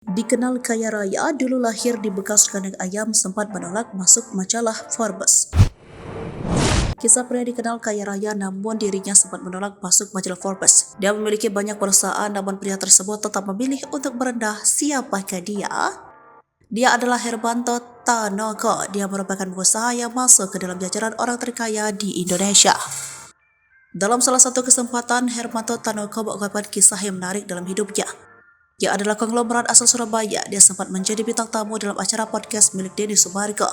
Dikenal kaya raya, dulu lahir di bekas kandang ayam, sempat menolak masuk majalah Forbes. Kisah pria dikenal kaya raya namun dirinya sempat menolak masuk majalah Forbes. Dia memiliki banyak perusahaan namun pria tersebut tetap memilih untuk merendah. Siapakah dia? Dia adalah Hermanto Tanoko. Dia merupakan pengusaha yang masuk ke dalam jajaran orang terkaya di Indonesia. Dalam salah satu kesempatan, Hermanto Tanoko mengungkapkan kisah yang menarik dalam hidupnya. Dia adalah konglomerat asal Surabaya. Dia sempat menjadi bintang tamu dalam acara podcast milik Denny Sumargo.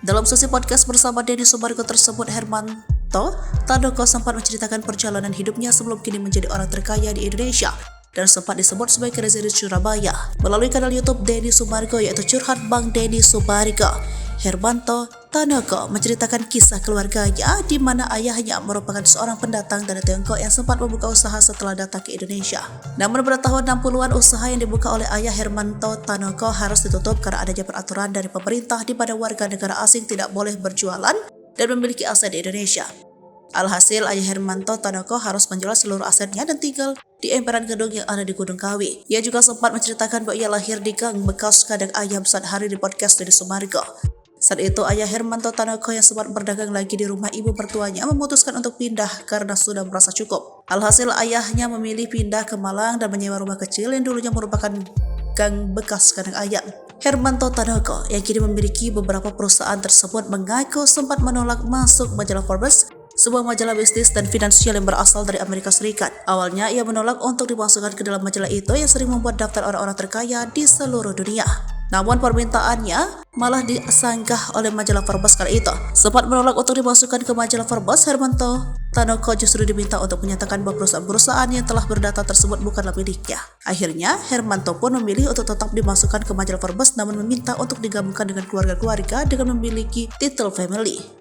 Dalam sesi podcast bersama Denny Sumargo tersebut, Hermanto Tanoko sempat menceritakan perjalanan hidupnya sebelum kini menjadi orang terkaya di Indonesia dan sempat disebut sebagai Crazy Rich Surabaya. Melalui kanal YouTube Denny Sumargo yaitu Curhat Bang Denny Sumargo, Hermanto Tanoko menceritakan kisah keluarganya di mana ayahnya merupakan seorang pendatang dari Tiongkok yang sempat membuka usaha setelah datang ke Indonesia. Namun pada tahun 60-an usaha yang dibuka oleh ayah Hermanto Tanoko harus ditutup karena adanya peraturan dari pemerintah di mana warga negara asing tidak boleh berjualan dan memiliki aset di Indonesia. Alhasil ayah Hermanto Tanoko harus menjual seluruh asetnya dan tinggal di emperan gedung yang ada di Gunung Kawi. Ia juga sempat menceritakan bahwa ia lahir di gang bekas kandang ayam saat hari di podcast Denny Sumargo. Saat itu ayah Hermanto Tanoko yang sempat berdagang lagi di rumah ibu mertuanya memutuskan untuk pindah karena sudah merasa cukup. Alhasil ayahnya memilih pindah ke Malang dan menyewa rumah kecil yang dulunya merupakan gang bekas kandang ayam. Hermanto Tanoko yang kini memiliki beberapa perusahaan tersebut mengaku sempat menolak masuk majalah Forbes, sebuah majalah bisnis dan finansial yang berasal dari Amerika Serikat. Awalnya ia menolak untuk dimasukkan ke dalam majalah itu yang sering membuat daftar orang-orang terkaya di seluruh dunia. Namun permintaannya malah disanggah oleh majalah Forbes kali itu. Sempat menolak untuk dimasukkan ke majalah Forbes, Hermanto Tanoko justru diminta untuk menyatakan bahwa perusahaan-perusahaan yang telah berdata tersebut bukanlah miliknya. Akhirnya Hermanto pun memilih untuk tetap dimasukkan ke majalah Forbes namun meminta untuk digabungkan dengan keluarga-keluarga dengan memiliki titel family.